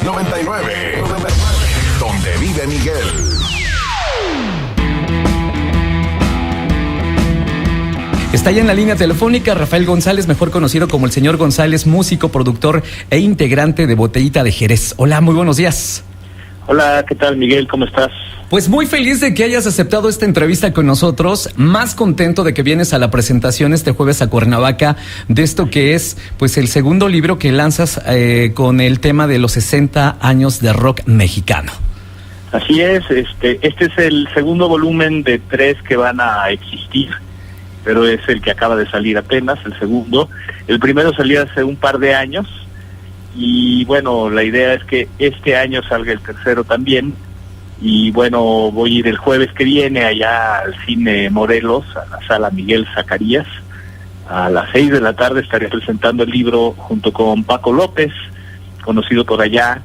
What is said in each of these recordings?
99. Donde vive Miguel. Está ya en la línea telefónica Rafael González, mejor conocido como el señor González, músico, productor e integrante de Botellita de Jerez. Hola, muy buenos días. Hola, ¿qué tal, Miguel? ¿Cómo estás? Pues muy feliz de que hayas aceptado esta entrevista con nosotros, más contento de que vienes a la presentación este jueves a Cuernavaca de esto que es pues el segundo libro que lanzas con el tema de los 60 años de rock mexicano. Así es, este es el segundo volumen de 3 que van a existir, pero es el que acaba de salir apenas, el segundo. El primero salió hace un par de años y bueno, la idea es que este año salga el tercero también. Y bueno, voy a ir el jueves que viene allá al Cine Morelos, a la Sala Miguel Zacarías. A las 6 de la tarde estaré presentando el libro junto con Paco López, conocido por allá,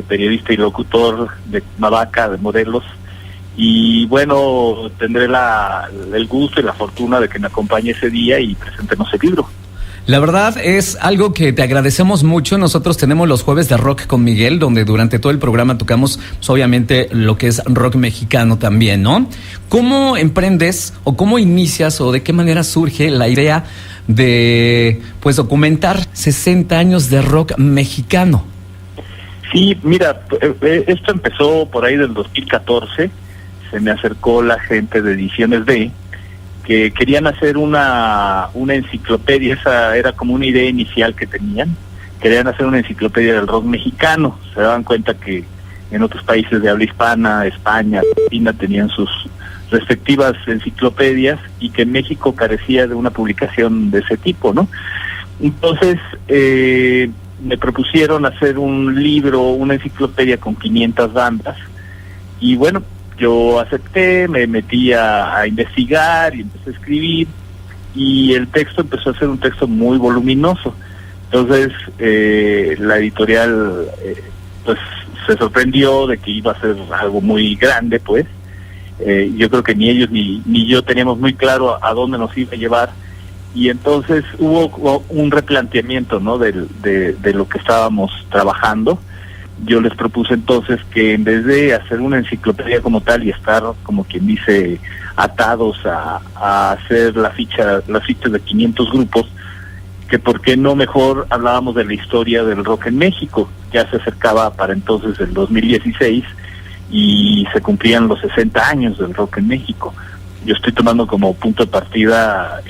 periodista y locutor de Cuernavaca, de Morelos. Y bueno, tendré el gusto y la fortuna de que me acompañe ese día y presentemos el libro. La verdad es algo que te agradecemos mucho. Nosotros tenemos los jueves de rock con Miguel, donde durante todo el programa tocamos, pues, obviamente, lo que es rock mexicano también, ¿no? ¿Cómo emprendes o cómo inicias o de qué manera surge la idea de, pues, documentar 60 años de rock mexicano? Sí, mira, esto empezó por ahí del 2014. Se me acercó la gente de Ediciones B, que querían hacer una enciclopedia. Esa era como una idea inicial que tenían. Querían hacer una enciclopedia del rock mexicano. Se daban cuenta que en otros países de habla hispana, España, Argentina, tenían sus respectivas enciclopedias y que México carecía de una publicación de ese tipo, ¿no? Entonces me propusieron hacer un libro, una enciclopedia con 500 bandas y bueno, yo acepté, me metí a investigar y empecé a escribir y el texto empezó a ser un texto muy voluminoso. Entonces la editorial pues se sorprendió de que iba a ser algo muy grande, pues. Yo creo que ni ellos ni yo teníamos muy claro a dónde nos iba a llevar y entonces hubo un replanteamiento, ¿no? de lo que estábamos trabajando. Yo les propuse entonces que en vez de hacer una enciclopedia como tal y estar, como quien dice, atados a hacer las fichas de 500 grupos, que por qué no mejor hablábamos de la historia del rock en México. Ya se acercaba para entonces el 2016 y se cumplían los 60 años del rock en México. Yo estoy tomando como punto de partida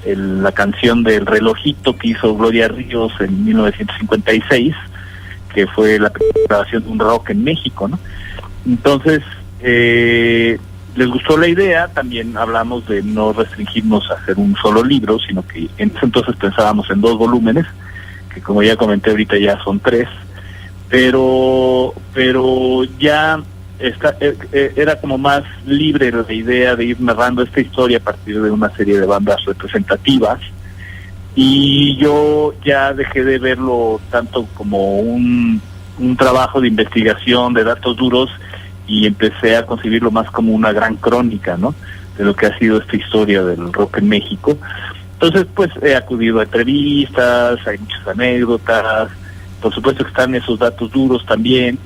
la canción del Relojito que hizo Gloria Ríos en 1956, que fue la grabación de un rock en México, ¿no? Entonces, les gustó la idea. También hablamos de no restringirnos a hacer un solo libro, sino que en ese entonces pensábamos en 2 volúmenes, que como ya comenté ahorita ya son 3, pero ya era como más libre la idea de ir narrando esta historia a partir de una serie de bandas representativas. Y yo ya dejé de verlo tanto como un trabajo de investigación de datos duros y empecé a concebirlo más como una gran crónica, ¿no? De lo que ha sido esta historia del rock en México. Entonces, pues he acudido a entrevistas, hay muchas anécdotas, por supuesto que están esos datos duros también,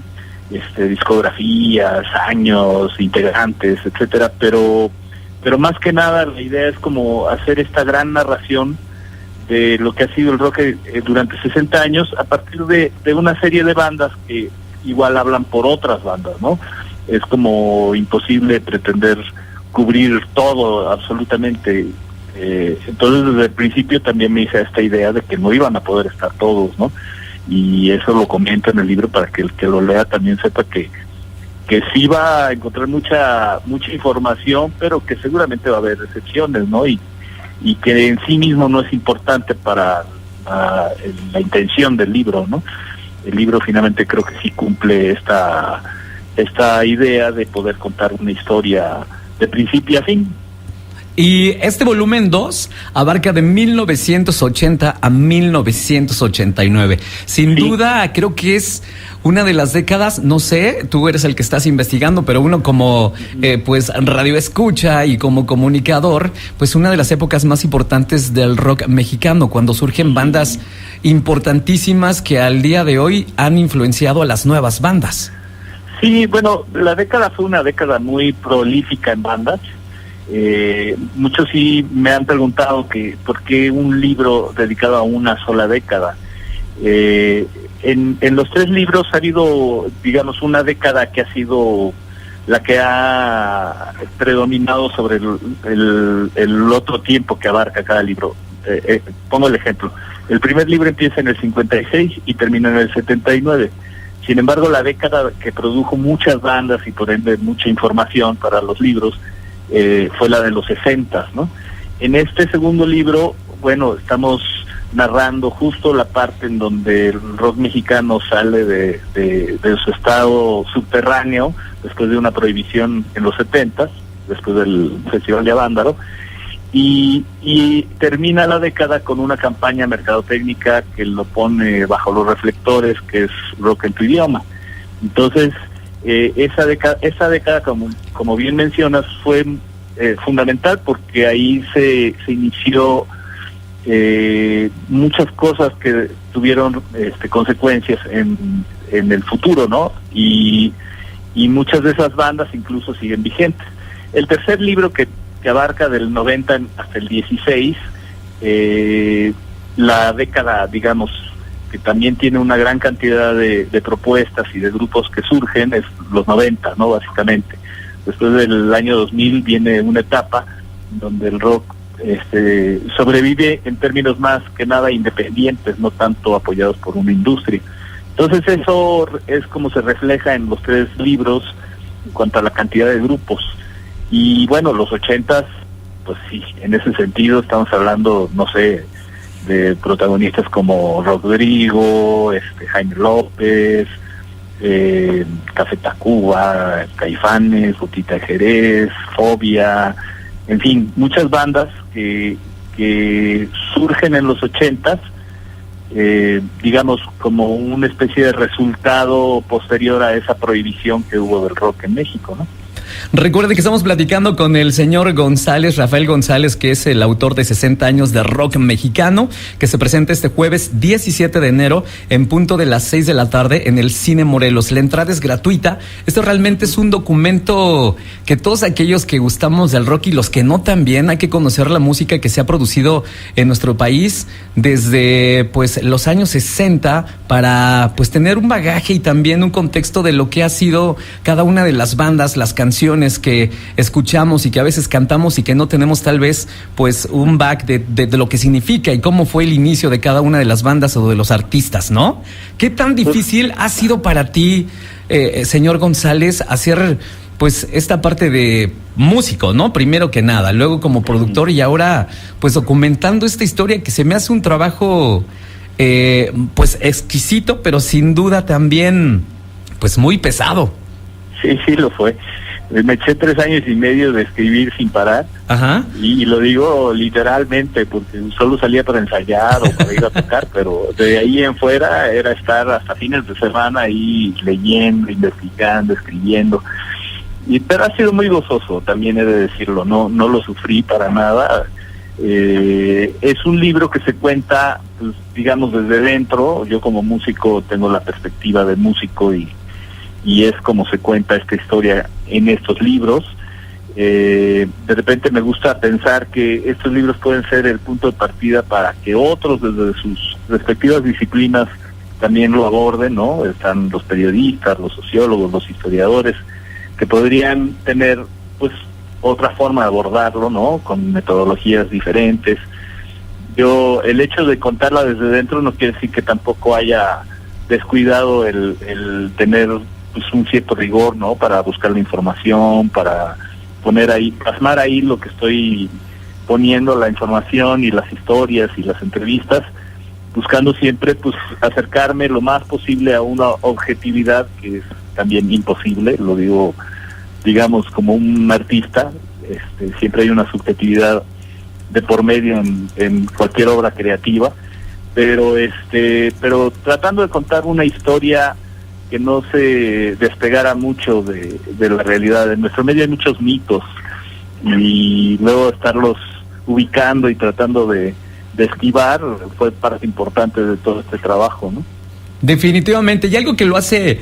discografías, años, integrantes, etcétera, pero más que nada la idea es como hacer esta gran narración de lo que ha sido el rock durante 60 años a partir de una serie de bandas que igual hablan por otras bandas, ¿no? Es como imposible pretender cubrir todo absolutamente. Entonces desde el principio también me hice esta idea de que no iban a poder estar todos, ¿no? Y eso lo comento en el libro para que el que lo lea también sepa que sí va a encontrar mucha información, pero que seguramente va a haber excepciones, ¿no? Y que en sí mismo no es importante para la intención del libro, ¿no? El libro finalmente creo que sí cumple esta idea de poder contar una historia de principio a fin. Y este volumen 2 abarca de 1980 a 1989. Sin duda, creo que es una de las décadas, no sé, tú eres el que estás investigando, pero uno como pues radio escucha y como comunicador, pues una de las épocas más importantes del rock mexicano, cuando surgen bandas importantísimas que al día de hoy han influenciado a las nuevas bandas. Sí, bueno, la década fue una década muy prolífica en bandas. Muchos sí me han preguntado que por qué un libro dedicado a una sola década. En los 3 libros ha habido, digamos, una década que ha sido la que ha predominado sobre el otro tiempo que abarca cada libro. Pongo el ejemplo. El primer libro empieza en el 56 y termina en el 79. Sin embargo, la década que produjo muchas bandas y por ende mucha información para los libros fue la de los 60, ¿no? En este segundo libro, bueno, estamos narrando justo la parte en donde el rock mexicano sale de su estado subterráneo después de una prohibición en los 70, después del Festival de Avándaro, y termina la década con una campaña mercadotécnica que lo pone bajo los reflectores, que es Rock en tu idioma. Entonces, esa década como bien mencionas, fue fundamental porque ahí se inició muchas cosas que tuvieron consecuencias en el futuro, ¿no? Y muchas de esas bandas incluso siguen vigentes. El tercer libro que abarca del 90 hasta el 16, la década, digamos, que también tiene una gran cantidad de propuestas y de grupos que surgen, es los 90, ¿no? Básicamente. Después del año 2000 viene una etapa donde el rock sobrevive en términos más que nada independientes, no tanto apoyados por una industria. Entonces eso es como se refleja en los 3 libros en cuanto a la cantidad de grupos. Y bueno, los 80s, pues sí, en ese sentido estamos hablando, no sé, de protagonistas como Rodrigo, Jaime López, Café Tacuba, Caifanes, Botita Jerez, Fobia, en fin, muchas bandas que surgen en los 80s, digamos, como una especie de resultado posterior a esa prohibición que hubo del rock en México, ¿no? Recuerde que estamos platicando con el señor González, Rafael González, que es el autor de 60 años de rock mexicano, que se presenta este jueves 17 de enero en punto de las 6 de la tarde en el Cine Morelos. La entrada es gratuita. Esto realmente es un documento que todos aquellos que gustamos del rock y los que no también, hay que conocer la música que se ha producido en nuestro país desde pues los años 60 para pues tener un bagaje y también un contexto de lo que ha sido cada una de las bandas, las canciones que escuchamos y que a veces cantamos y que no tenemos tal vez pues un back de lo que significa y cómo fue el inicio de cada una de las bandas o de los artistas, ¿no? ¿Qué tan difícil ha sido para ti, señor González, hacer pues esta parte de músico, ¿no? Primero que nada, luego como productor y ahora pues documentando esta historia que se me hace un trabajo pues exquisito, pero sin duda también pues muy pesado. Sí, lo fue. Me eché 3 años y medio de escribir sin parar. Ajá. Y lo digo literalmente porque solo salía para ensayar o para ir a tocar, pero de ahí en fuera era estar hasta fines de semana ahí leyendo, investigando, escribiendo. Pero ha sido muy gozoso, también he de decirlo, no lo sufrí para nada. Es un libro que se cuenta, pues, digamos, desde dentro. Yo como músico tengo la perspectiva de músico y es como se cuenta esta historia en estos libros. De repente me gusta pensar que estos libros pueden ser el punto de partida para que otros desde sus respectivas disciplinas también lo aborden, ¿no? Están los periodistas, los sociólogos, los historiadores, que podrían tener pues otra forma de abordarlo, ¿no? Con metodologías diferentes. El hecho de contarla desde dentro no quiere decir que tampoco haya descuidado el tener pues un cierto rigor, ¿no? Para buscar la información, para poner ahí, plasmar ahí lo que estoy poniendo, la información y las historias y las entrevistas, buscando siempre pues acercarme lo más posible a una objetividad que es también imposible, lo digo, digamos, como un artista, siempre hay una subjetividad de por medio en cualquier obra creativa, pero tratando de contar una historia que no se despegara mucho de la realidad. En nuestro medio hay muchos mitos y luego estarlos ubicando y tratando de Esquivar fue parte importante de todo este trabajo, ¿no? Definitivamente, y algo que lo hace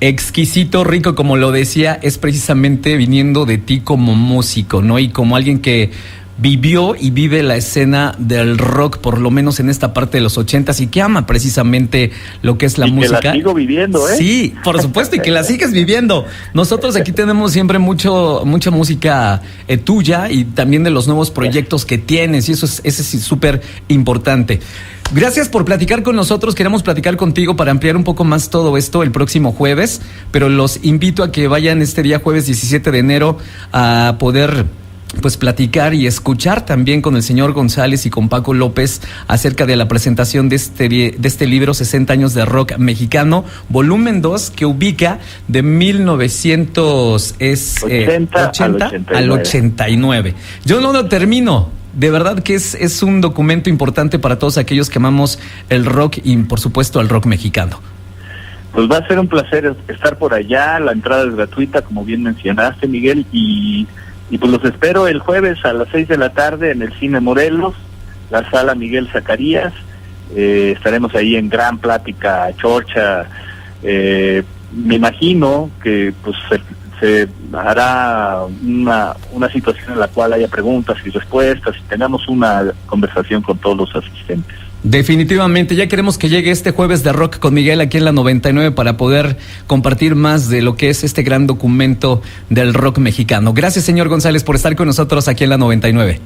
exquisito, rico, como lo decía, es precisamente viniendo de ti como músico, ¿no? Y como alguien que vivió y vive la escena del rock, por lo menos en esta parte de los 80s, y que ama precisamente lo que es la música. Que la sigo viviendo, ¿eh? Sí, por supuesto, y que la sigues viviendo. Nosotros aquí tenemos siempre mucha música tuya y también de los nuevos proyectos que tienes, y eso es súper importante. Gracias por platicar con nosotros. Queremos platicar contigo para ampliar un poco más todo esto el próximo jueves, pero los invito a que vayan este día jueves 17 de enero a poder pues platicar y escuchar también con el señor González y con Paco López acerca de la presentación de este libro 60 años de rock mexicano, volumen 2, que ubica de 1980 al 89. Yo no lo termino. De verdad que es un documento importante para todos aquellos que amamos el rock y por supuesto el rock mexicano. Pues va a ser un placer estar por allá. La entrada es gratuita, como bien mencionaste, Miguel, y pues los espero el jueves a las 6 de la tarde en el Cine Morelos, la sala Miguel Zacarías. Estaremos ahí en gran plática chorcha. Me imagino que pues se hará una situación en la cual haya preguntas y respuestas y tengamos una conversación con todos los asistentes. Definitivamente, ya queremos que llegue este jueves de rock con Miguel aquí en la 99 para poder compartir más de lo que es este gran documento del rock mexicano. Gracias, señor González, por estar con nosotros aquí en la 99.